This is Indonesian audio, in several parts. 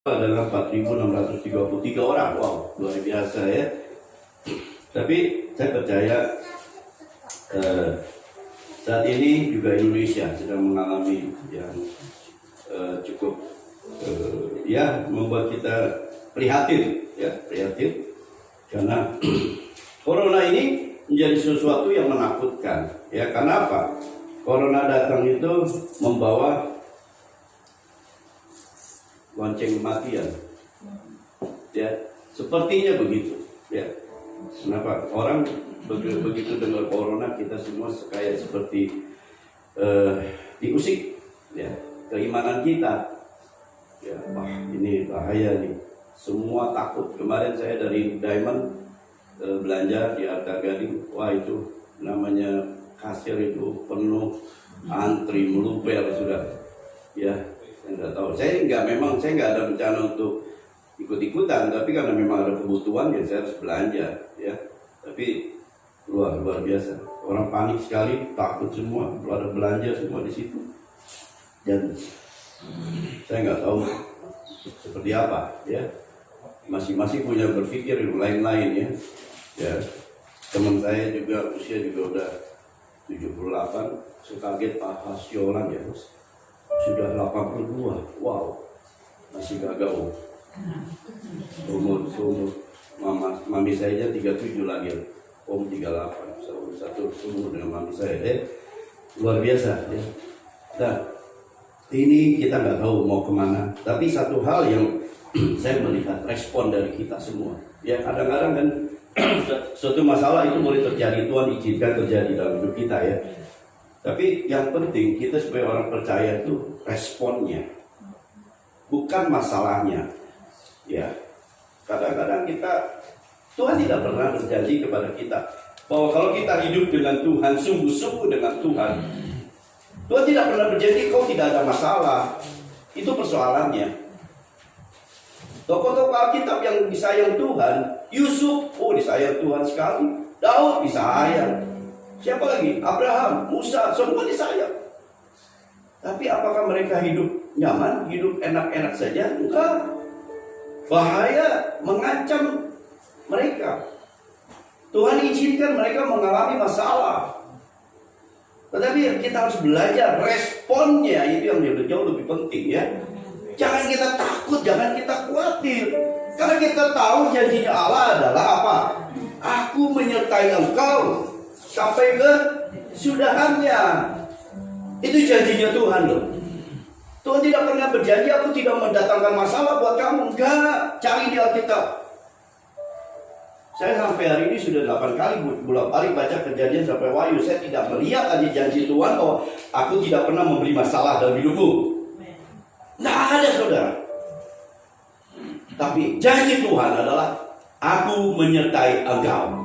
adalah 4.633 orang. Wow, luar biasa ya. Tapi saya percaya saat ini juga Indonesia sedang mengalami yang cukup ya membuat kita prihatin ya, prihatin karena corona ini menjadi sesuatu yang menakutkan ya. Karena apa? Corona datang itu membawa lonceng kematian ya, sepertinya begitu ya. Kenapa orang begitu dengar corona, kita semua kayak seperti diusik ya, keimanan kita ya. Wah, ini bahaya nih, semua takut. Kemarin saya dari Diamond belanja di Arta Gading, wah itu namanya kasir itu penuh, antri meluber sudah ya. Enggak tahu, saya nggak ada rencana untuk ikut-ikutan, tapi karena memang ada kebutuhan ya saya harus belanja ya. Tapi luar biasa, orang panik sekali, takut semua, ada belanja semua di situ. Dan saya nggak tahu seperti apa ya, masing-masing punya berpikir lain-lain ya. Ya, teman saya juga usia juga udah 78, saya kaget Pak Hasyolan ya, sudah 82, wow, masih gagal. Umur mami saya 37 lagi, om 38, satu umur dengan mami saya. Luar biasa ya. Nah, ini kita nggak tahu mau kemana. Tapi satu hal yang saya melihat respon dari kita semua. Ya kadang-kadang kan suatu masalah itu boleh terjadi, Tuhan izinkan terjadi dalam hidup kita ya. Tapi yang penting kita sebagai orang percaya itu responnya, bukan masalahnya. Ya, kadang-kadang Tuhan tidak pernah berjanji kepada kita bahwa kalau kita hidup dengan Tuhan, sungguh-sungguh dengan Tuhan, Tuhan tidak pernah berjanji kau tidak ada masalah. Itu persoalannya. Tokoh-tokoh Alkitab yang disayang Tuhan, Yusuf, disayang Tuhan sekali. Daud disayang. Siapa lagi? Abraham, Musa, semua disayang. Tapi apakah mereka hidup nyaman, hidup enak-enak saja? Enggak. Bahaya mengancam mereka. Tuhan izinkan mereka mengalami masalah. Tetapi kita harus belajar responnya, itu yang jauh lebih penting ya. Jangan kita takut, jangan kita khawatir. Karena kita tahu janjinya Allah adalah apa? Aku menyertai engkau sampai ke sudahannya. Itu janjinya Tuhan loh. Tuhan tidak pernah berjanji aku tidak mendatangkan masalah buat kamu. Enggak, cari di Alkitab. Saya sampai hari ini sudah 8 kali bolak-balik baca Kejadian sampai Wahyu. Saya tidak melihat ada janji Tuhan bahwa aku tidak pernah memberi masalah dalam hidupmu. Nggak ada saudara. Tapi janji Tuhan adalah aku menyertai engkau.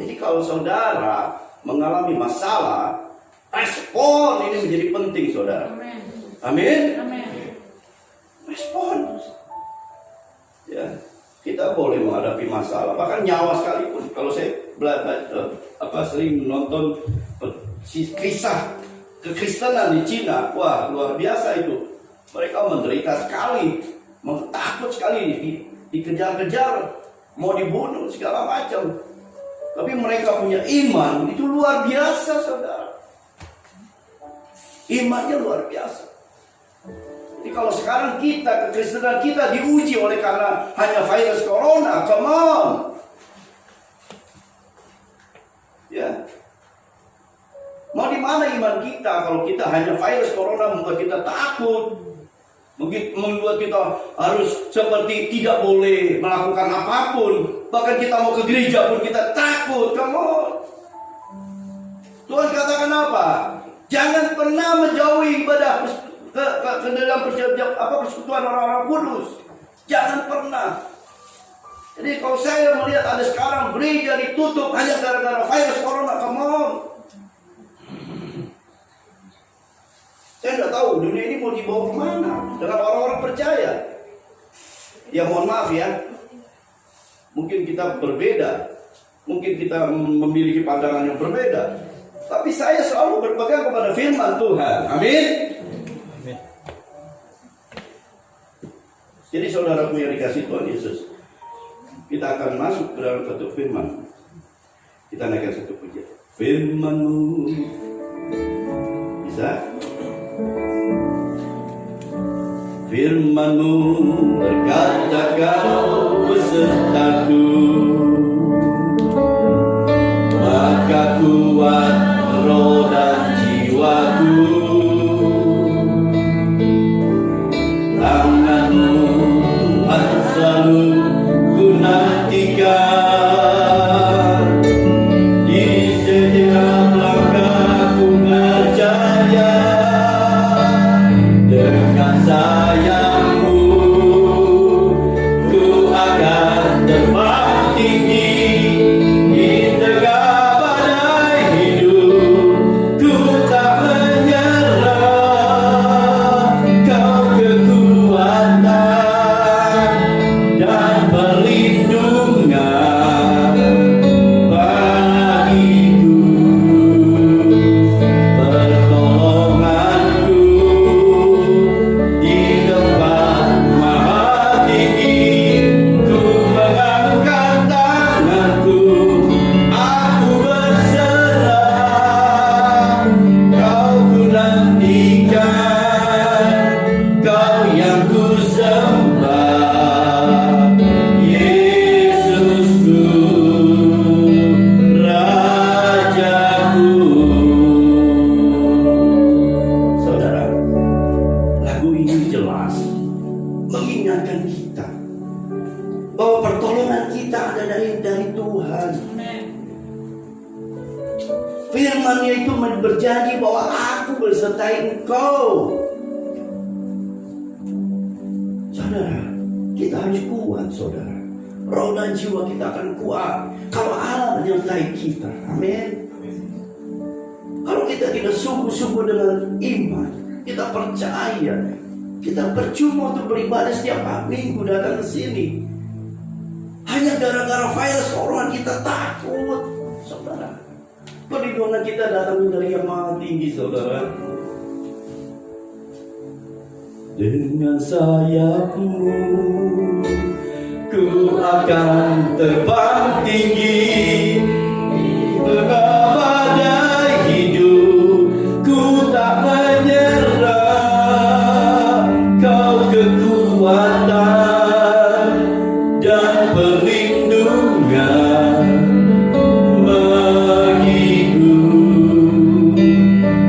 Jadi kalau saudara mengalami masalah, respon ini menjadi penting saudara. Amin. Respon. Ya, kita boleh menghadapi masalah, bahkan nyawa sekalipun. Kalau saya sering menonton kisah kekristenan di Cina, wah luar biasa itu. Mereka menderita sekali, takut sekali, dikejar-kejar, mau dibunuh segala macam. Tapi mereka punya iman, itu luar biasa saudara. Imannya luar biasa. Jadi kalau sekarang kekristenan kita diuji oleh karena hanya virus corona, come on. Ya. Mau di mana iman kita kalau kita hanya virus corona membuat kita takut, membuat kita harus seperti tidak boleh melakukan apapun, bahkan kita mau ke gereja pun kita takut. Kamu, Tuhan katakan apa? Jangan pernah menjauhi ibadah ke dalam persekutuan orang-orang kudus. Jangan pernah. Jadi kalau saya melihat ada sekarang gereja ditutup hanya gara-gara virus corona, come on. Saya tidak tahu dunia ini mau dibawa kemana dengan orang-orang percaya. Ya mohon maaf ya, mungkin kita berbeda, mungkin kita memiliki pandangan yang berbeda, tapi saya selalu berpegang kepada firman Tuhan. Amin. Jadi saudaraku yang dikasih Tuhan Yesus, kita akan masuk ke dalam satu firman. Kita naikkan satu pujian. Firman-Mu. Bisa? Firman-Mu berkata Kau besertaku, maka kuat roh dan jiwaku. Tangan-Mu Tuhan selalu ku nantikan, di setiap langkahku percaya dengan sayang-Mu ku akan terbang tinggi di tengah badai hidup. Ku tak menyerah, Kau kekuatan dan perlindungan bagiku, pertolonganku di tempat maha tinggi. Ku mengangkat tanganku, aku berserah, Kau ku nantikan, Kau yang ku sembah, Yesusku, Rajaku. Saudara, lagu ini jelas mengingatkan kita bahwa pertolongan kita ada dari Tuhan. Firman-Nya itu berjanji bahwa aku bersertai engkau. Saudara, kita harus kuat, saudara. Roh dan jiwa kita akan kuat kalau Allah menyertai kita. Amin. Kalau kita tidak sungguh-sungguh dengan iman, kita percaya, kita percuma untuk beribadah setiap minggu datang ke sini. Hanya gara-gara virus corona kita takut, saudara. Perlindungan kita datang dari yang maha tinggi, saudara. Dengan sayap-Mu ku akan terbang tinggi di tengah badai hidup. Ku tak menyerah, Kau kekuatan dan perlindungan bagiku,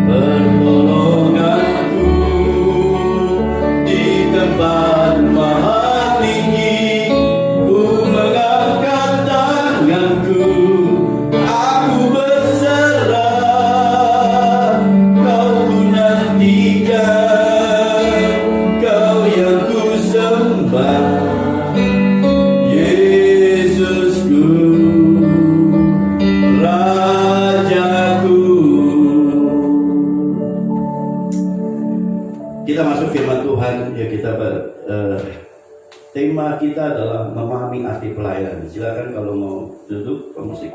pertolonganku di tempat maha tinggi. Ku mengangkat tanganku, aku berserah, Kau ku nantikan, Kau yang ku sembah, Yesusku, Rajaku. Kita masuk firman Tuhan ya. Tema kita adalah memahami arti pelayanan. Silakan kalau mau duduk, musik.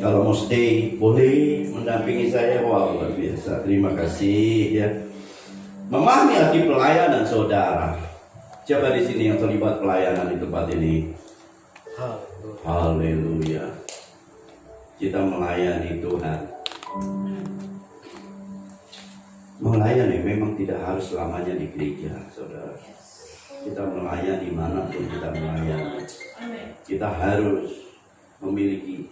Kalau mau stay boleh mendampingi saya. Wah, luar biasa. Terima kasih ya. Memahami arti pelayanan, saudara. Siapa di sini yang terlibat pelayanan di tempat ini? Haleluya. Kita melayani Tuhan. Melayani memang tidak harus selamanya di gereja, saudara. Kita melayani dimanapun kita melayani. Kita harus memiliki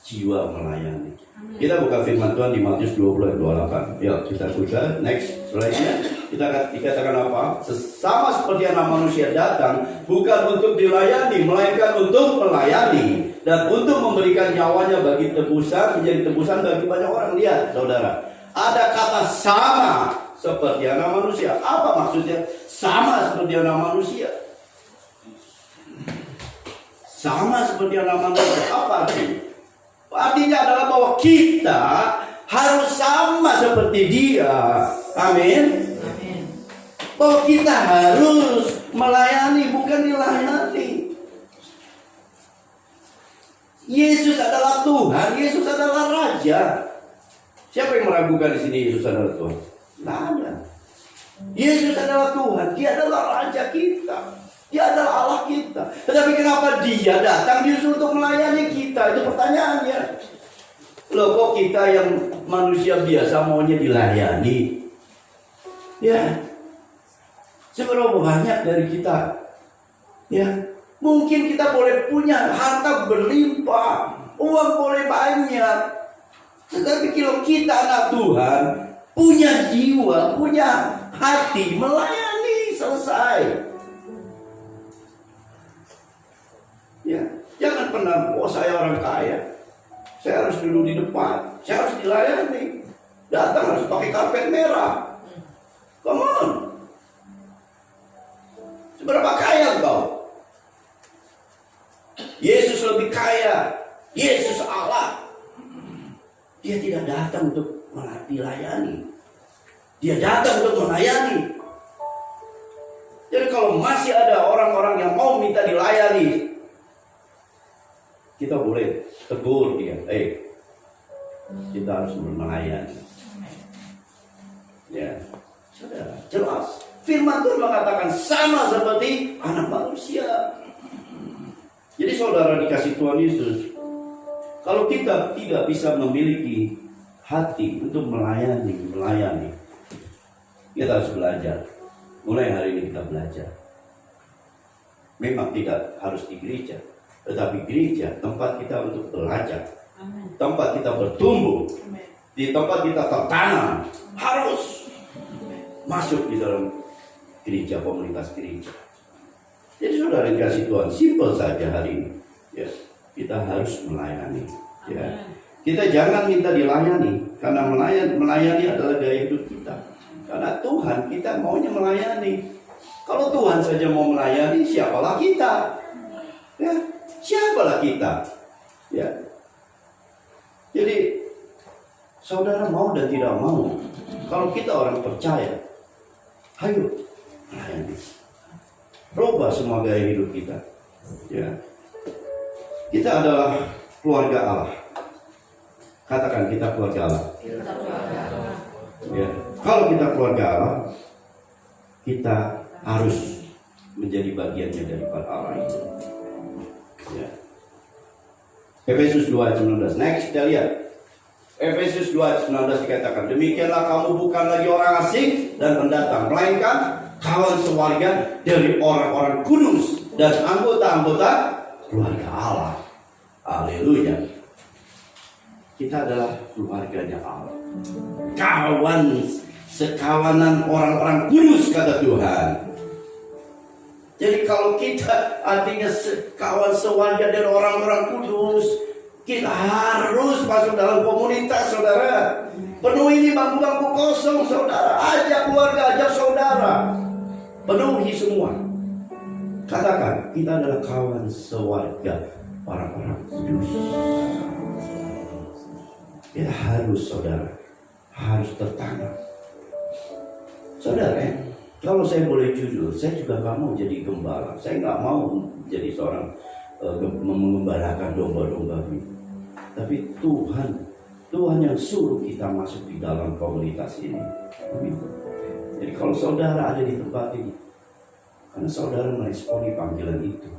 jiwa melayani. Kita buka firman Tuhan di Matius 20 ayat 28. Ya, kita buka next slide-nya. Kita dikatakan apa? Sama seperti anak manusia datang bukan untuk dilayani, melainkan untuk melayani dan untuk memberikan nyawanya bagi tebusan, menjadi tebusan bagi banyak orang. Lihat, saudara, ada kata sama seperti anak manusia. Apa maksudnya? Sama seperti anak manusia. Sama seperti anak manusia. Apa artinya? Artinya adalah bahwa kita harus sama seperti dia. Amin. Bahwa kita harus melayani, bukan dilayani. Yesus adalah Tuhan, Yesus adalah Raja. Siapa yang meragukan di sini Yesus adalah Tuhan? Tidak ada. Yesus adalah Tuhan, Dia adalah Raja kita, Dia adalah Allah kita. Tetapi kenapa Dia datang justru untuk melayani kita? Itu pertanyaannya. Loh, kok kita yang manusia biasa maunya dilayani? Ya, seberapa banyak dari kita? Ya, mungkin kita boleh punya harta berlimpah, uang boleh banyak, tetapi kalau kita anak Tuhan, punya jiwa, punya hati, melayani, selesai. Ya, jangan pernah, oh saya orang kaya, saya harus duduk di depan, saya harus dilayani, datang harus pakai karpet merah. Come on. Seberapa kaya kau? Yesus lebih kaya. Yesus Allah. Dia tidak datang untuk dilayani. Dia datang untuk melayani. Jadi kalau masih ada orang-orang yang mau minta dilayani, kita boleh tegur dia. Kita harus melayani. Ya, saudara, jelas. Firman Tuhan mengatakan sama seperti anak manusia. Jadi saudara dikasih Tuhan Yesus, kalau kita tidak bisa memiliki hati untuk melayani, kita harus belajar. Mulai hari ini kita belajar. Memang tidak harus di gereja, tetapi gereja tempat kita untuk belajar. Amen. Tempat kita bertumbuh. Amen. Di tempat kita tertanam. Harus masuk di dalam gereja, komunitas gereja. Jadi saudara dikasih Tuhan, simpel saja hari ini. Ya, kita harus melayani. Ya. Kita jangan minta dilayani, karena melayani adalah gaya hidup kita. Karena Tuhan kita maunya melayani. Kalau Tuhan saja mau melayani, siapalah kita? Ya, siapalah kita? Ya. Jadi saudara mau dan tidak mau, kalau kita orang percaya, ayo melayani. Rubah semua gaya hidup kita. Ya. Kita adalah keluarga Allah. Katakan kita keluarga Allah. Ya. Kalau kita keluarga Allah, kita harus menjadi bagiannya daripada Allah itu. Ya. Efesus 2:19. Next kita lihat. Efesus 2:19 dikatakan, demikianlah kamu bukan lagi orang asing dan pendatang, melainkan kawan sewarga dari orang-orang kudus dan anggota-anggota keluarga Allah. Haleluya. Kita adalah keluarganya Allah. Sekawanan orang-orang kudus kata Tuhan. Jadi kalau kita artinya kawan sewarga dari orang-orang kudus, kita harus masuk dalam komunitas, saudara. Penuhi bangku-bangku kosong, saudara. Ajak keluarga, ajak saudara. Penuhi semua. Katakan, kita adalah kawan sewarga orang-orang kudus. Kita harus, saudara, harus tertanam. Saudara, kalau saya boleh jujur, saya juga gak mau jadi gembala. Saya gak mau jadi seorang mengembalakan domba-domba ini. Tapi Tuhan yang suruh kita masuk di dalam komunitas ini. Amin. Jadi kalau saudara ada di tempat ini, karena saudara meresponi panggilan itu,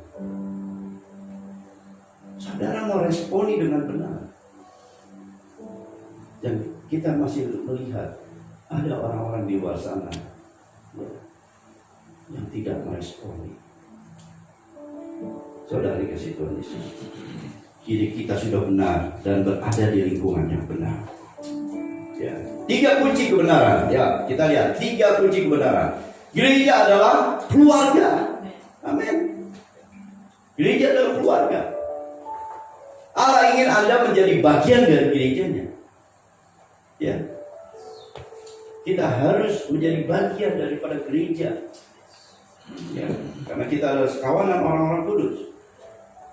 saudara meresponi dengan benar. Dan kita masih melihat ada orang-orang di luar sana yang tidak meresponi. Saudara dikasih Tuhan Yesus. Jadi kita sudah benar dan berada di lingkungan yang benar. Ya. 3 kunci kebenaran. Ya, kita lihat 3 kunci kebenaran. Gereja adalah keluarga. Amin. Gereja adalah keluarga. Allah ingin Anda menjadi bagian dari gerejanya. Ya. Kita harus menjadi bagian daripada gereja. Ya, karena kita adalah sekawanan orang-orang kudus.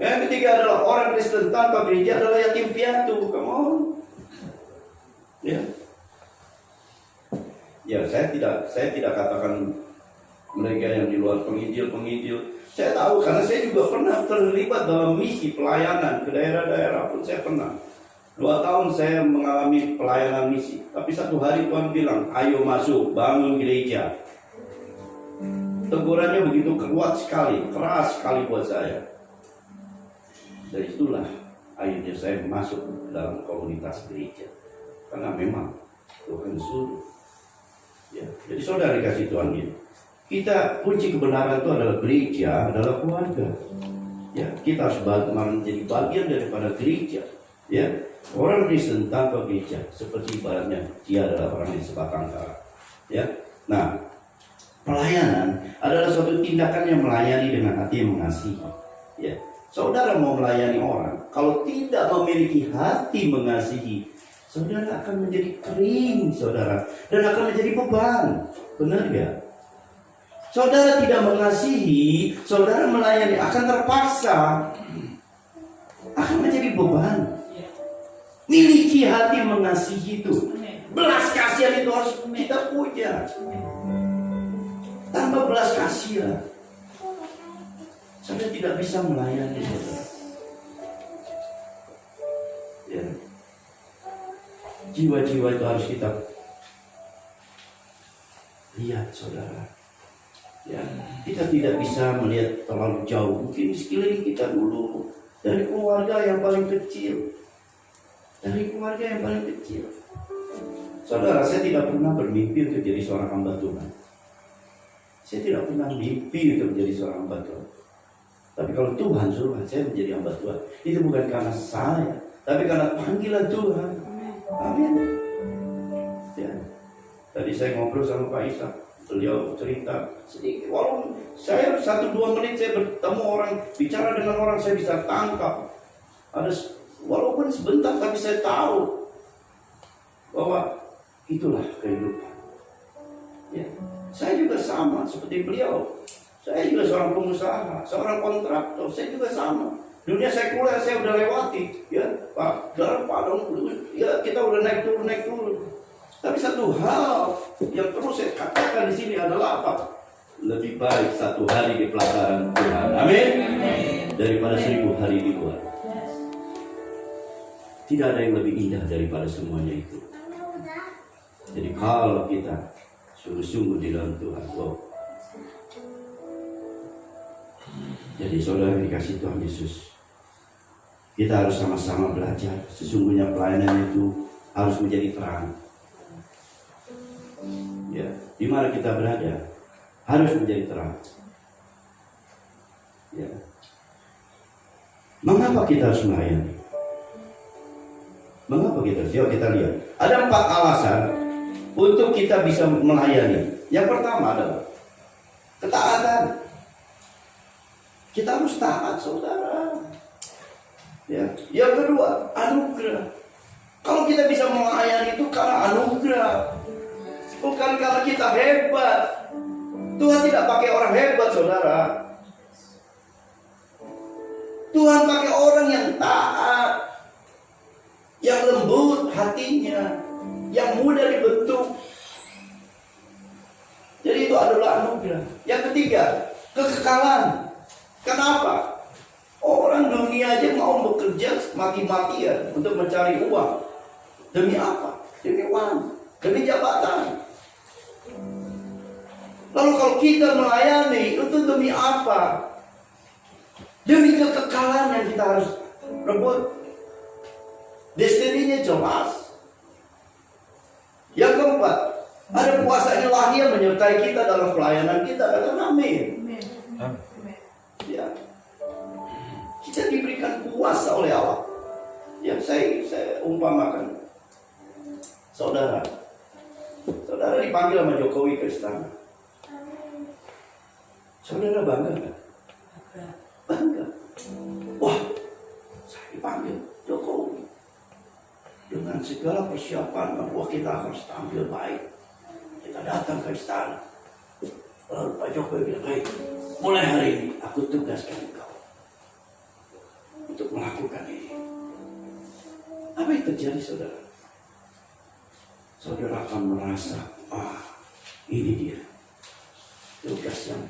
Yang ketiga adalah orang Kristen tanpa gereja adalah yatim piatu. Come on. Ya. Ya, saya tidak katakan mereka yang di luar penginjil. Saya tahu karena saya juga pernah terlibat dalam misi pelayanan ke daerah-daerah pun saya pernah. 2 tahun saya mengalami pelayanan misi. Tapi satu hari Tuhan bilang, ayo masuk, bangun gereja. Tegurannya begitu kuat sekali, keras sekali buat saya. Dari itulah akhirnya saya masuk dalam komunitas gereja. Karena memang Tuhan suruh. Ya, jadi saudara dikasih Tuhan ini. Kita kunci kebenaran itu adalah gereja, adalah keluarga. Ya, kita harus menjadi bagian daripada gereja. Ya, orang Kristen tanpa gereja seperti ibaratnya dia adalah orang yang sebatang kara. Ya, nah pelayanan adalah suatu tindakan yang melayani dengan hati yang mengasihi. Ya, saudara mau melayani orang, kalau tidak memiliki hati mengasihi, saudara akan menjadi kering, saudara, dan akan menjadi beban. Benar ya? Saudara tidak mengasihi, saudara melayani akan terpaksa, akan menjadi beban. Miliki hati mengasihi itu. Belas kasihan itu harus kita punya. Tanpa belas kasihan, saudara tidak bisa melayani, saudara. Ya. Jiwa-jiwa itu harus kita lihat, saudara. Ya, kita tidak bisa melihat terlalu jauh. Mungkin sekeliling kita dulu, dari keluarga yang paling kecil. Dari keluarga yang paling kecil. Saudara, saya tidak pernah bermimpi untuk jadi seorang hamba Tuhan. Saya tidak pernah mimpi untuk menjadi seorang hamba Tuhan. Tapi kalau Tuhan suruh saya menjadi hamba Tuhan, itu bukan karena saya, tapi karena panggilan Tuhan. Amin. Ya. Tadi saya ngobrol sama Pak Isa. Beliau cerita sedikit, walaupun saya 1-2 menit saya bertemu orang, bicara dengan orang, saya bisa tangkap. Walaupun sebentar, tapi saya tahu bahwa itulah kehidupan. Ya, saya juga sama seperti beliau. Saya juga seorang pengusaha, seorang kontraktor, saya juga sama. Dunia sekuler saya udah lewati, ya Pak, ya kita udah naik turun. Tapi satu hal yang perlu saya katakan di sini adalah apa? Lebih baik 1 hari di pelataran Tuhan, amin, daripada 1000 hari di luar. Tidak ada yang lebih indah daripada semuanya itu. Jadi kalau kita sungguh-sungguh di dalam Tuhan, jadi saudara dikasih Tuhan Yesus, kita harus sama-sama belajar. Sesungguhnya pelayanan itu harus menjadi terang. Ya, di mana kita berada harus menjadi terang. Ya. Mengapa kita harus melayani? Mengapa kita? Yuk kita lihat. Ada 4 alasan untuk kita bisa melayani. Yang pertama adalah ketaatan. Kita harus taat, saudara. Ya. Yang kedua, anugerah. Kalau kita bisa melayani itu karena anugerah, bukan karena kita hebat. Tuhan tidak pakai orang hebat, saudara. Tuhan pakai orang yang taat, yang lembut hatinya, yang mudah dibentuk. Jadi itu adalah anugerah. Yang ketiga, kekekalan. Kenapa? Orang dunia aja mau bekerja mati-matian untuk mencari uang. Demi apa? Demi uang, demi jabatan. Lalu kalau kita melayani itu demi apa? Demi kekekalan yang kita harus rebut. Destininya jelas. Yang keempat, ada kuasa ilahi yang menyertai kita dalam pelayanan kita. Katakan amin. Ya. Kita diberikan kuasa oleh Allah. Yang saya umpamakan, saudara dipanggil sama Jokowi ke istana. Saudara bangga nggak? Bangga. Wah, saya dipanggil Jokowi dengan segala persiapan bahwa kita harus tampil baik. Kita datang ke istana. Lalu Pak Jokowi bilang, baik, mulai hari ini aku tugaskan engkau untuk melakukan ini. Apa yang terjadi, saudara? Saudara akan merasa, ini dia tugas yang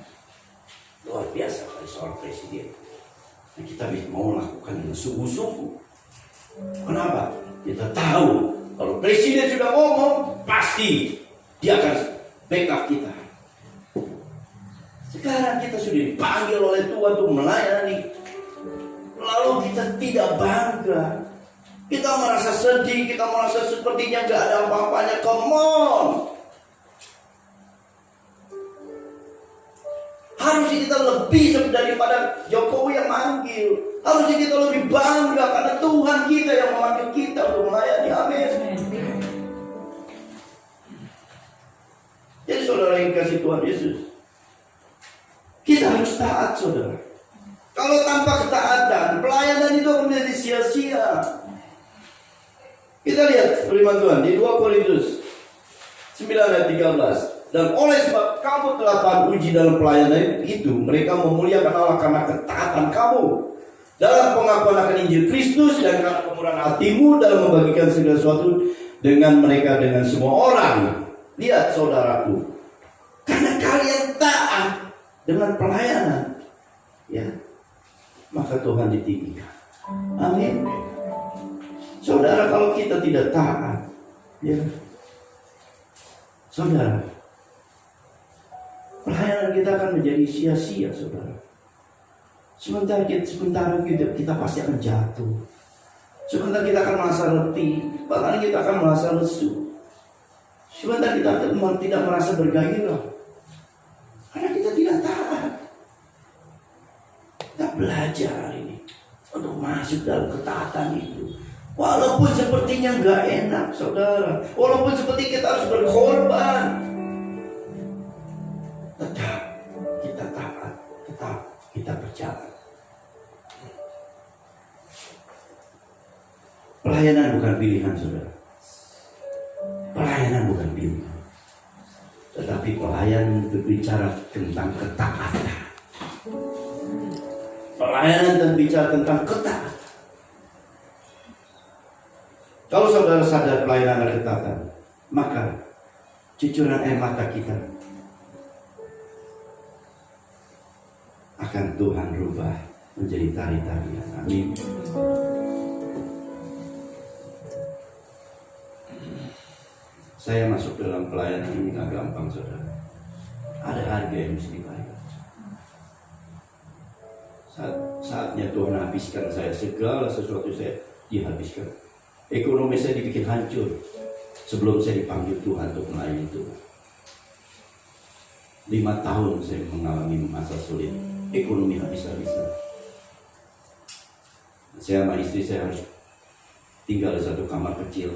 luar biasa dari seorang presiden. Dan kita mau lakukan dengan sungguh-sungguh. Kenapa? Kita tahu kalau presiden sudah ngomong, pasti dia akan backup kita. Sekarang kita sudah dipanggil oleh Tuhan untuk melayani. Lalu kita tidak bangga. Kita merasa sedih, kita merasa sepertinya gak ada apa-apanya. Come on. Harusnya kita lebih daripada Jokowi yang manggil. Harusnya kita lebih bangga karena Tuhan kita yang memanggil kita untuk melayani. Amin. Jadi saudara yang kasih Tuhan Yesus, kita harus taat, saudara. Kalau tanpa ketaatan, pelayanan itu akan menjadi sia-sia. Kita lihat firman Tuhan di 2 Korintus 9 ayat 13. Dan oleh sebab kamu telah tahan uji dalam pelayanan itu, mereka memuliakan Allah karena ketaatan kamu dalam pengakuan akan Injil Kristus dan karena kemurahan hatimu dalam membagikan segala sesuatu dengan mereka, dengan semua orang. Lihat saudaraku, karena kalian taat dengan pelayanan, ya, maka Tuhan ditinggikan. Amin. Saudara, kalau kita tidak taat, ya, saudara, pelayanan kita akan menjadi sia-sia, saudara. Sementara kita pasti akan jatuh. Sebentar kita akan merasa letih, bahkan kita akan merasa lesu. Sebentar kita akan tidak merasa bergairah, karena kita tidak taat. Kita belajar ini untuk masuk dalam ketaatan itu. Walaupun sepertinya gak enak, saudara. Walaupun seperti kita harus berkorban, tetap kita taat, tetap kita berjalan. Pelayanan bukan pilihan, saudara. Pelayanan bukan pilihan, tetapi pelayanan berbicara tentang ketaatan. Pelayanan dan bicara tentang ketaatan. Kalau saudara sadar pelayanan dan ketaatan, maka cucuran air mata kita akan Tuhan rubah menjadi tari-tarian. Amin. Saya masuk dalam pelayanan ini gak gampang, saudara. Ada harga yang mesti dibayar. Saatnya Tuhan habiskan saya, segala sesuatu saya dihabiskan. Ekonomi saya dibikin hancur sebelum saya dipanggil Tuhan untuk melayani Tuhan. 5 tahun saya mengalami masa sulit, ekonomi habis-habisan. Saya sama istri saya harus tinggal di satu kamar kecil.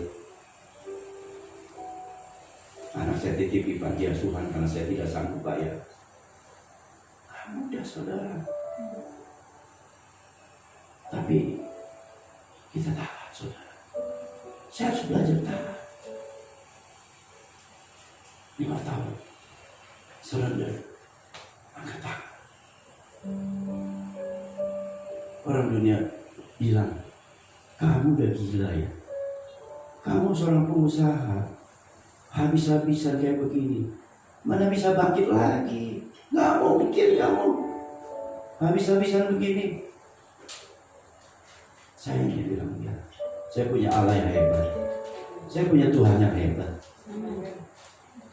Anak saya titipi panti asuhan karena saya tidak sanggup bayar. Mudah, saudara. Tapi kita taat, saudara. Saya harus belajar taat. 5 tahun surrender, angkat tangan. Orang dunia bilang, kamu udah gila ya. Kamu seorang pengusaha, habis-habisan kayak begini, mana bisa bangkit lagi? Gak mau mikir kamu habis-habisan begini. Saya bilang, ya, saya punya Allah yang hebat, saya punya Tuhan yang hebat.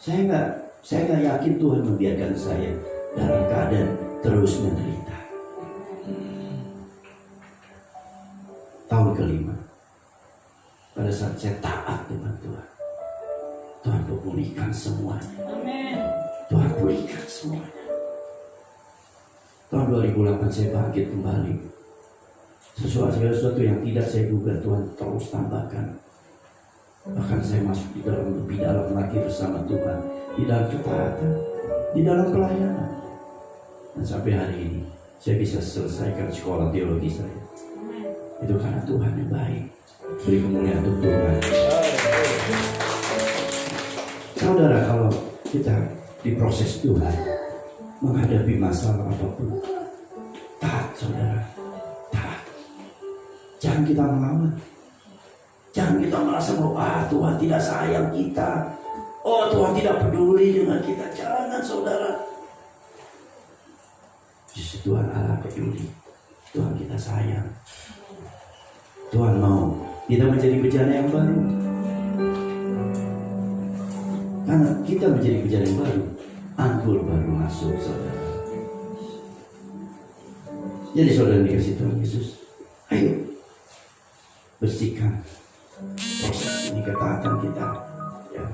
Saya nggak yakin Tuhan membiarkan saya dalam keadaan terus menderita. Tahun kelima, pada saat saya taat dengan Tuhan, Tuhan pulihkan semuanya. Tuhan pulihkan semuanya. Tahun 2008 saya bangkit kembali. Sesuatu yang tidak saya duga Tuhan terus tambahkan. Bahkan saya masuk lebih dalam lagi bersama Tuhan, di dalam ketaatan, di dalam pelayanan. Dan sampai hari ini saya bisa selesaikan sekolah teologi saya. Itu karena Tuhan yang baik. Beri kemuliaan untuk Tuhan. Saudara, kalau kita diproses Tuhan, menghadapi masalah apapun, taat, saudara, taat. Jangan kita melawan. Jangan kita merasa bahwa Tuhan tidak sayang kita. Oh, Tuhan tidak peduli dengan kita. Jangan, saudara. Justru Tuhan Allah peduli. Tuhan kita sayang. Tuhan mau kita menjadi bejana yang baru. Karena kita menjadi bejana yang baru, anggur baru masuk, saudara. Jadi saudara dikasih Tuhan Yesus, ayo bersihkan proses ini ketaatan kita. Ya.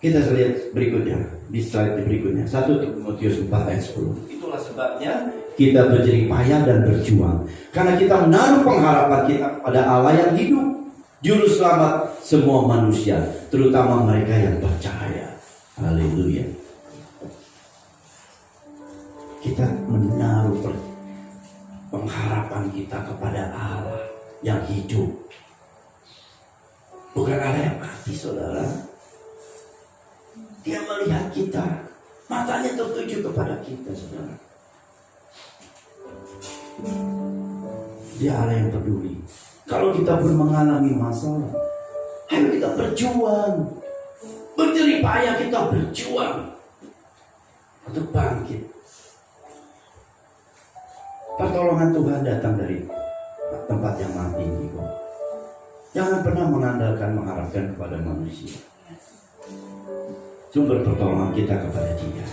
Kita lihat berikutnya, di slide berikutnya, 1 Timotius 4 ayat 10. Itulah sebabnya kita berjerih payah dan berjuang, karena kita menaruh pengharapan kita pada Allah yang hidup, juru selamat semua manusia, terutama mereka yang percaya. Haleluya. Kita menaruh pengharapan kita kepada Allah yang hidup, bukan Allah yang mati, saudara. Dia melihat kita, matanya tertuju kepada kita, saudara. Dia Allah yang peduli. Kalau kita pun mengalami masalah, ayo kita berjuang, berjerih payah, kita berjuang untuk bangkit. Pertolongan Tuhan datang dari tempat yang maha tinggi kok. Jangan pernah mengharapkan kepada manusia. Sumber pertolongan kita kepada Dia.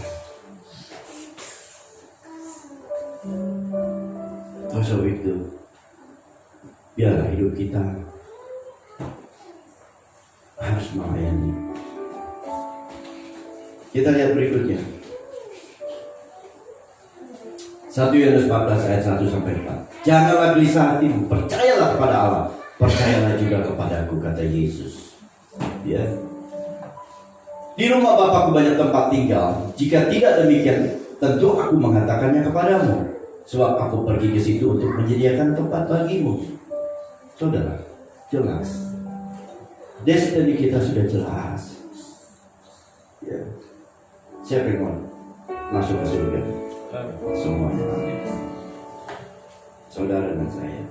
Oleh sebab itu, biarlah hidup kita harus melayani. Kita lihat berikutnya. 1 Yohanes 14 ayat 1 sampai 4. Janganlah gelisah hatimu, percayalah kepada Allah, percayalah juga kepadaku, kata Yesus. Ya. Di rumah Bapakku banyak tempat tinggal. Jika tidak demikian, tentu aku mengatakannya kepadamu. Sebab aku pergi ke situ untuk menyediakan tempat bagimu. Saudara, jelas. Destiny kita sudah jelas. Ya. Siapa yang mau masuk ke surga? Semuanya. Saudara dan saya,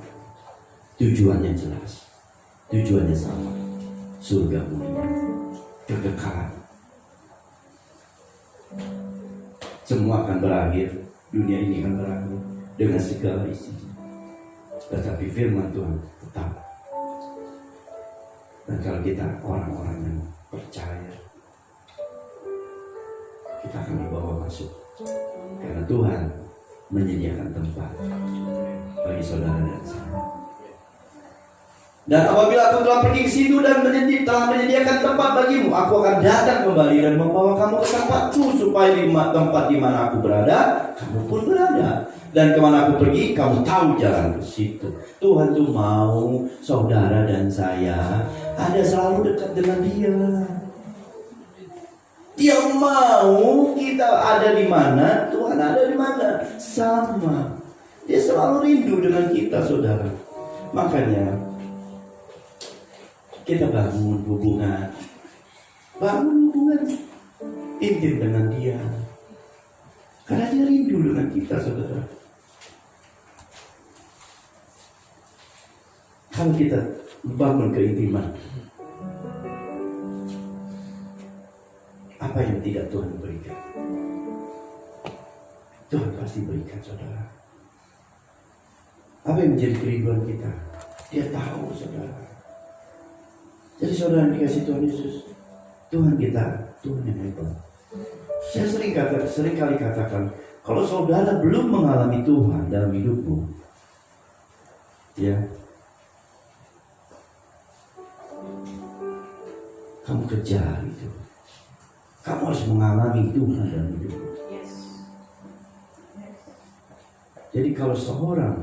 tujuannya jelas, tujuannya sama, surga mulia, kekekalan. Semua akan berakhir, dunia ini akan berakhir dengan segala isinya. Tetapi firman Tuhan tetap. Dan kalau kita orang-orang yang percaya, kita akan dibawa masuk. Karena Tuhan menyediakan tempat bagi saudara dan saya. Dan apabila aku telah pergi ke situ dan telah menyediakan tempat bagimu, aku akan datang kembali dan membawa kamu ke tempatku, supaya di tempat di mana aku berada, kamu pun berada. Dan kemana aku pergi, kamu tahu jalan ke situ. Tuhan tuh mau saudara dan saya ada selalu dekat dengan Dia. Dia mau kita ada di mana, Tuhan ada di mana. Sama. Dia selalu rindu dengan kita, saudara. Makanya kita bangun hubungan intim dengan Dia. Karena Dia rindu dengan kita, saudara. Kalau kita bangun keintiman, apa yang tidak Tuhan berikan? Tuhan pasti berikan, saudara. Apa yang menjadi kerinduan kita? Dia tahu, saudara. Jadi saudara dikasih Tuhan Yesus, Tuhan kita, Tuhan yang hebat. Saya sering kali katakan, kalau saudara belum mengalami Tuhan dalam hidupmu, ya, kamu kejar itu. Kamu harus mengalami Tuhan dalam hidupmu. Jadi kalau seorang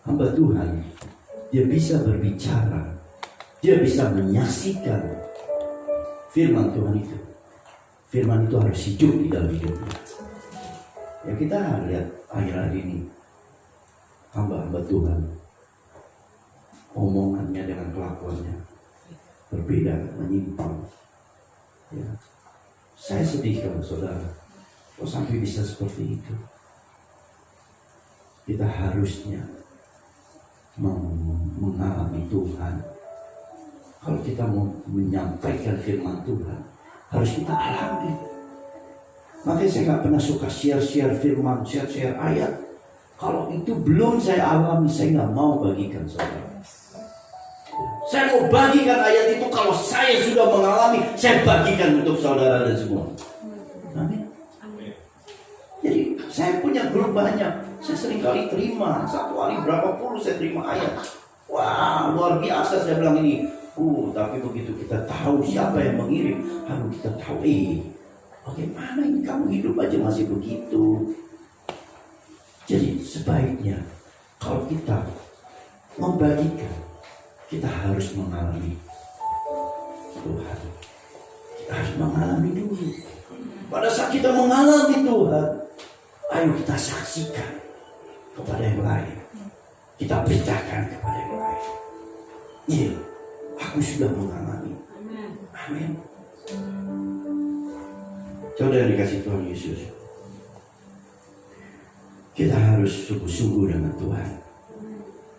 hamba Tuhan, dia bisa berbicara, dia bisa menyaksikan firman Tuhan itu. Firman itu harus hidup di dalam hidupnya. Ya, kita lihat akhir-akhir ini hamba-hamba Tuhan, omongannya dengan kelakuannya berbeda, menyimpang. Ya. Saya sedih kalau saudara, kok sampai bisa seperti itu. Kita harusnya mengalami Tuhan. Kalau kita mau menyampaikan firman Tuhan, harus kita alami. Makanya saya nggak pernah suka share firman, share ayat. Kalau itu belum saya alami, saya nggak mau bagikan saudara. Saya mau bagikan ayat itu kalau saya sudah mengalami, saya bagikan untuk saudara dan semua. Amin. Jadi saya punya grup banyak. Saya sering kali terima, satu hari berapa puluh saya terima ayat. Wah, luar biasa saya bilang ini. Tapi begitu kita tahu siapa yang mengirim, kita tahu, bagaimana ini kamu hidup aja masih begitu. Jadi sebaiknya kalau kita membagikan, kita harus mengalami Tuhan. Kita harus mengalami dulu. Pada saat kita mengalami Tuhan, ayo kita saksikan kepada yang lain. Kita beritakan kepada yang lain. Iya, aku sudah mengalami. Amin. Saudara yang dikasih Tuhan Yesus, kita harus sungguh-sungguh dengan Tuhan.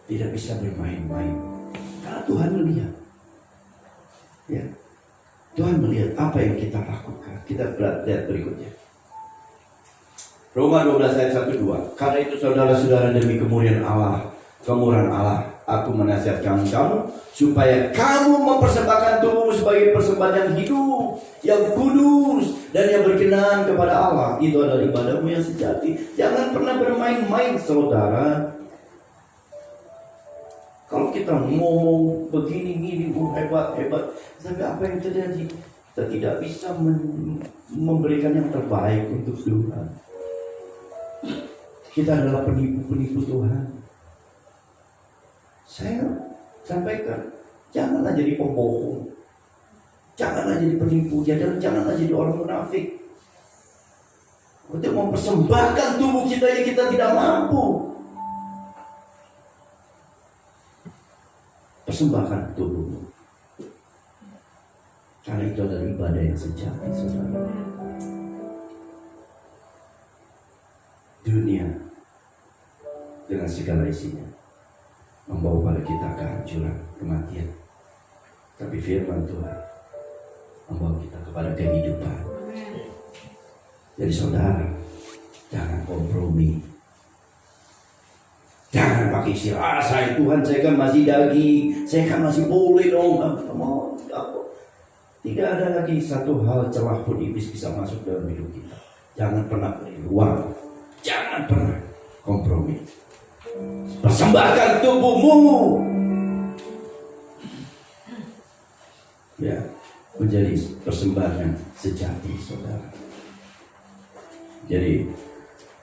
Tidak bisa bermain-main. Karena Tuhan melihat. Ya. Tuhan melihat apa yang kita lakukan. Kita lihat berikutnya. Roma 12 ayat 1-2. Karena itu saudara-saudara, demi kemurahan Allah, aku menasihatkan kamu supaya kamu mempersembahkan tubuhmu sebagai persembahan yang hidup, yang kudus, dan yang berkenan kepada Allah. Itu adalah ibadahmu yang sejati. Jangan pernah bermain-main, saudara. Kalau kita ngomong begini-gini, hebat, tapi apa yang terjadi? Kita tidak bisa memberikan yang terbaik untuk Tuhan. Kita adalah penipu-penipu Tuhan. Saya sampaikan, janganlah jadi pembohong, janganlah jadi penipu, janganlah jadi orang munafik. Untuk mempersembahkan tubuh kita yang kita tidak mampu. Persembahkan tubuhmu, karena itu adalah ibadah yang sejati, saudara. Dunia dengan segala isinya membawa pada kita kehancuran, kematian. Tapi firman Tuhan membawa kita kepada kehidupan. Jadi saudara, jangan kompromi. Jangan pakai istilah, saya Tuhan, saya kan masih daging, saya kan masih boleh dong. Tidak ada lagi satu hal celah pun iblis bisa masuk dalam hidup kita. Jangan pernah beri ruang. Jangan pernah kompromi. Persembahkan tubuhmu, ya, menjadi persembahan yang sejati, saudara. Jadi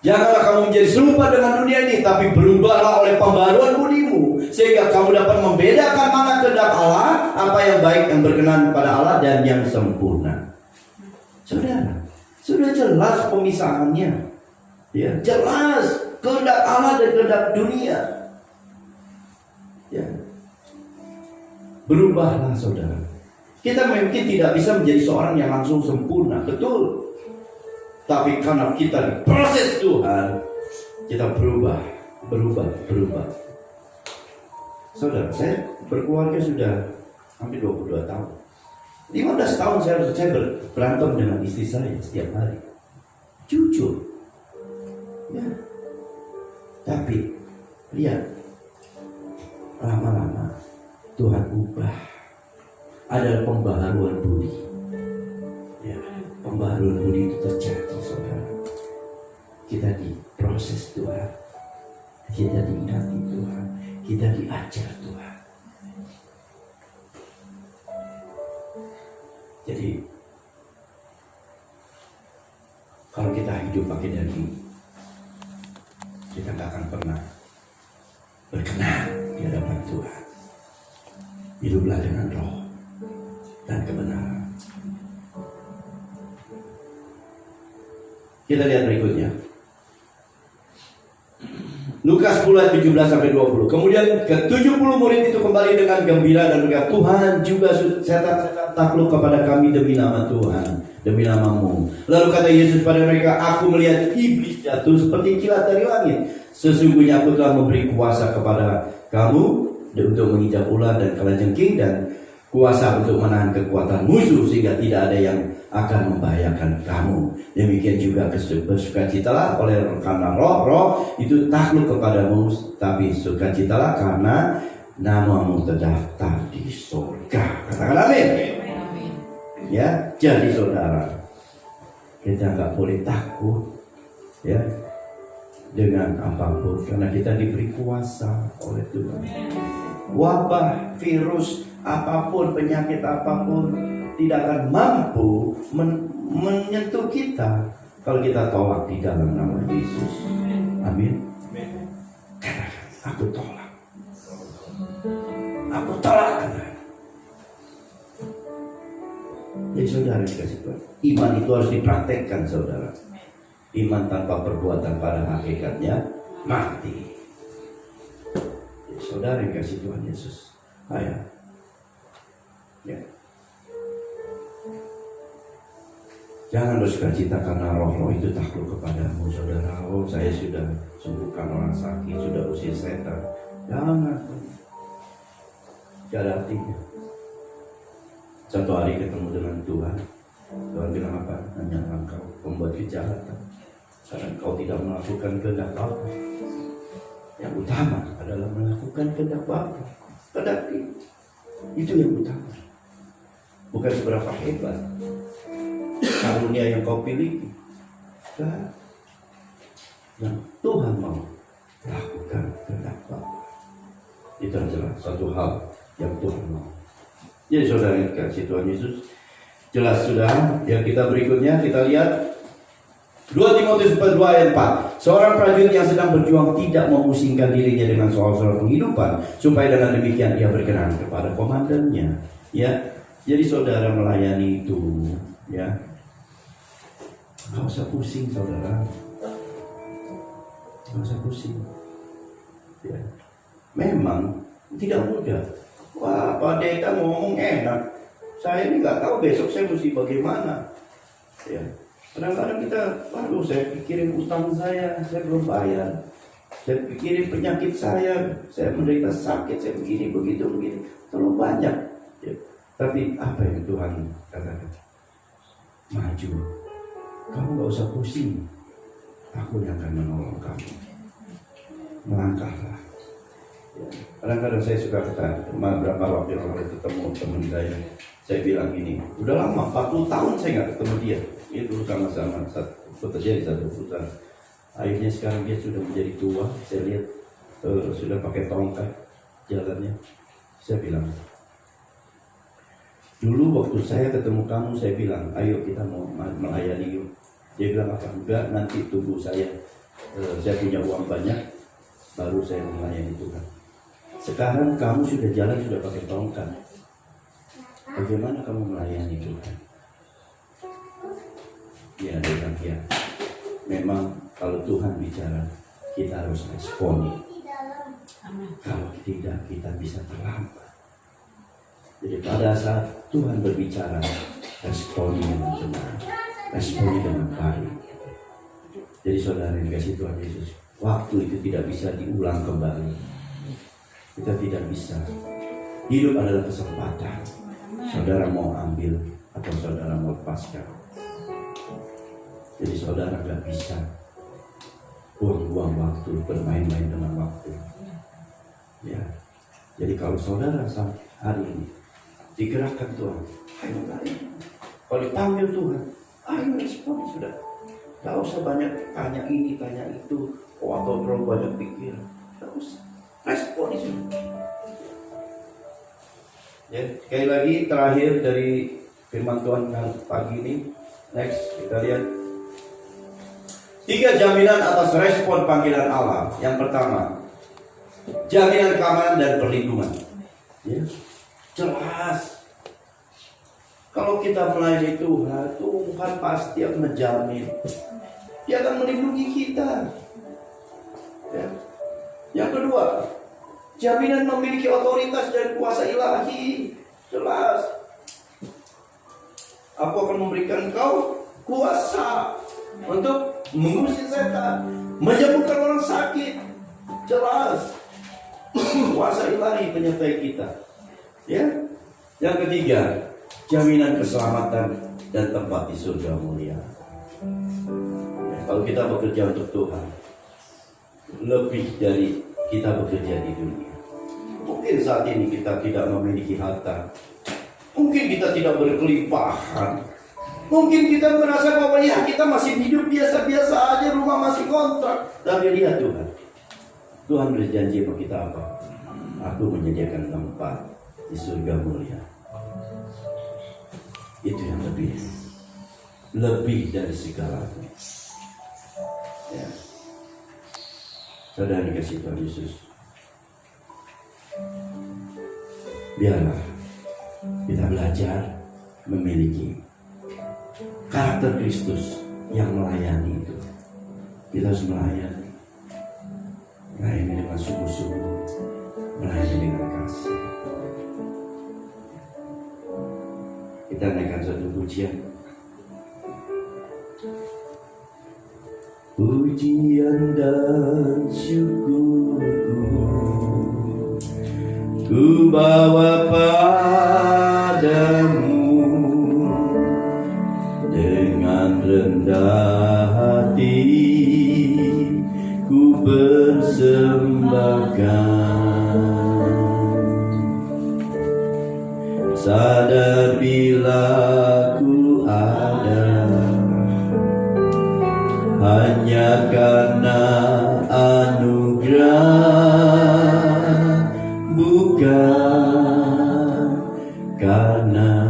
janganlah kamu menjadi serupa dengan dunia ini, tapi berubahlah oleh pembaruan budimu, sehingga kamu dapat membedakan mana kehendak Allah, apa yang baik, yang berkenan pada Allah, dan yang sempurna. Saudara, sudah jelas pemisahannya. Ya, jelas kehendak Allah dan kehendak dunia. Ya. Berubahlah, saudara. Kita mungkin tidak bisa menjadi seorang yang langsung sempurna, betul. Tapi karena kita diproses Tuhan, kita berubah. Saudara, saya berkeluarga sudah hampir 22 tahun. 15 tahun saya berantem dengan istri saya setiap hari. Jujur. Ya. Tapi lihat, lama-lama Tuhan ubah. Ada pembaharuan budi. Ya, pembaharuan budi itu terjadi, saudara. Kita diproses Tuhan, kita diingati Tuhan, kita diajar Tuhan. Jadi kalau kita hidup pakai daging, kita gak akan pernah berkenan di hadapan Tuhan. Hiduplah dengan roh dan kebenaran. Kita lihat berikutnya. Lukas 10 ayat 17-20. Kemudian ke-70 murid itu kembali dengan gembira dan berkata, Tuhan juga setan takluk kepada kami demi nama Tuhan, demi namamu. Lalu kata Yesus pada mereka, aku melihat iblis jatuh seperti kilat dari langit. Sesungguhnya aku telah memberi kuasa kepada kamu untuk menginjak ular dan kalajengking dan kuasa untuk menahan kekuatan musuh sehingga tidak ada yang akan membahayakan kamu. Demikian juga bersukacitalah karena roh itu takluk kepadamu, tapi sukacitalah karena namamu terdaftar di surga. Katakan amin. Ya, jadi saudara, kita nggak boleh takut ya dengan apapun karena kita diberi kuasa oleh Tuhan. Wabah, virus, apapun, penyakit apapun tidak akan mampu menyentuh kita kalau kita tolak di dalam nama Yesus. Amin. Katakan, aku tolak. Aku tolak. Jadi saudara dikasih Tuhan, iman itu harus dipraktekkan saudara. Iman tanpa perbuatan pada hakikatnya mati. Jadi saudara yang kasih Tuhan Yesus, ayo. Ya. Jangan bersukacita karena roh-roh itu takluk kepadamu, saudara. Oh, saya sudah sembuhkan orang sakit, sudah usir setan. Jangan. Tidak ada artinya. Satu hari ketemu dengan Tuhan, Tuhan bilang apa? Hanya engkau membuat kejahatan karena engkau tidak melakukan kehendak Bapa. Yang utama adalah melakukan kehendak Bapa. Tetapi itu yang utama. Bukan seberapa hebat karunia yang kau pilih. Dan yang Tuhan mau lakukan kehendak Bapa. Itu adalah satu hal yang Tuhan mau. Jadi saudara yang dikasih Tuhan Yesus, jelas sudah. Yang kita berikutnya kita lihat 2 Timotius 4 ayat 4. Seorang prajurit yang sedang berjuang tidak memusingkan dirinya dengan soal-soal penghidupan, supaya dengan demikian ia berkenan kepada komandannya. Ya, jadi saudara melayani itu, ya, nggak usah pusing saudara, nggak usah pusing. Ya, memang tidak mudah. Wah, Pak Deka ngomong enak. Saya ini nggak tahu besok saya mesti bagaimana. Ya, kadang-kadang kita, waduh, saya pikirin utang saya belum bayar. Saya pikirin penyakit saya menderita sakit, saya begini, begitu. Terlalu banyak. Ya. Tapi apa yang Tuhan katakan? Maju. Kamu nggak usah pusing. Aku yang akan menolong kamu. Melangkahlah. Ya. Kadang-kadang saya suka kata, beberapa waktu yang lalu ketemu teman saya bilang gini, udah lama, 40 tahun saya nggak ketemu dia. Itu sama-sama bekerja di satu perusahaan. Akhirnya sekarang dia sudah menjadi tua, saya lihat sudah pakai tongkat jalannya. Saya bilang, dulu waktu saya ketemu kamu, saya bilang, ayo kita mau melayani yuk. Dia bilang apa? Enggak, nanti tunggu saya punya uang banyak, baru saya melayani Tuhan. Sekarang kamu sudah jalan, sudah pakai tongkat. Bagaimana kamu melayani Tuhan? Ya, dia bilang, ya. Memang kalau Tuhan bicara, kita harus responi. Kalau tidak, kita bisa terlambat. Jadi pada saat Tuhan berbicara, responi dengan benar, responi dengan baik. Jadi saudara yang kasih Tuhan Yesus, waktu itu tidak bisa diulang kembali. Kita tidak bisa. Hidup adalah kesempatan. Saudara mau ambil atau saudara mau lepaskan. Jadi saudara gak bisa buang-buang waktu, bermain-main dengan waktu. Ya. Jadi kalau saudara hari ini digerakkan Tuhan, ayo lari. Kalau dipanggil Tuhan, ayo respon sudah. Gak usah banyak tanya ini, tanya itu, atau terlalu banyak pikir. Gak usah. Respon sudah. Ya, sekali lagi terakhir dari firman Tuhan pagi ini. Next, kita lihat 3 jaminan atas respon panggilan Allah. Yang pertama, jaminan keamanan dan perlindungan. Ya, jelas. Kalau kita melayani Tuhan, Tuhan pasti akan menjamin. Dia akan melindungi kita. Ya. Yang kedua, jaminan memiliki otoritas dan kuasa ilahi. Jelas. Aku akan memberikan kau kuasa untuk mengusir setan, menyembuhkan orang sakit. Jelas. Kuasa ilahi menyertai kita. Ya. Yang ketiga, jaminan keselamatan dan tempat di surga mulia. Ya, kalau kita bekerja untuk Tuhan, lebih dari kita bekerja di dunia. Mungkin saat ini kita tidak memiliki harta, mungkin kita tidak berkelimpahan, mungkin kita merasa bahwa ya kita masih hidup biasa-biasa aja, rumah masih kontrak. Tapi lihat Tuhan, Tuhan berjanji sama kita apa? Aku menyediakan tempat di surga mulia. Itu yang lebih dari segalanya. Ya. Saudara dikasih Tuhan Yesus, biarlah kita belajar memiliki karakter Kristus yang melayani itu. Kita harus melayani dengan sungguh-sungguh, melayani dengan kasih. Kita naikkan satu pujian. Pujian dan syukurku ku bawa padamu, dengan rendah hati ku persembahkan, sadar bila ku ada hanya karena anugerah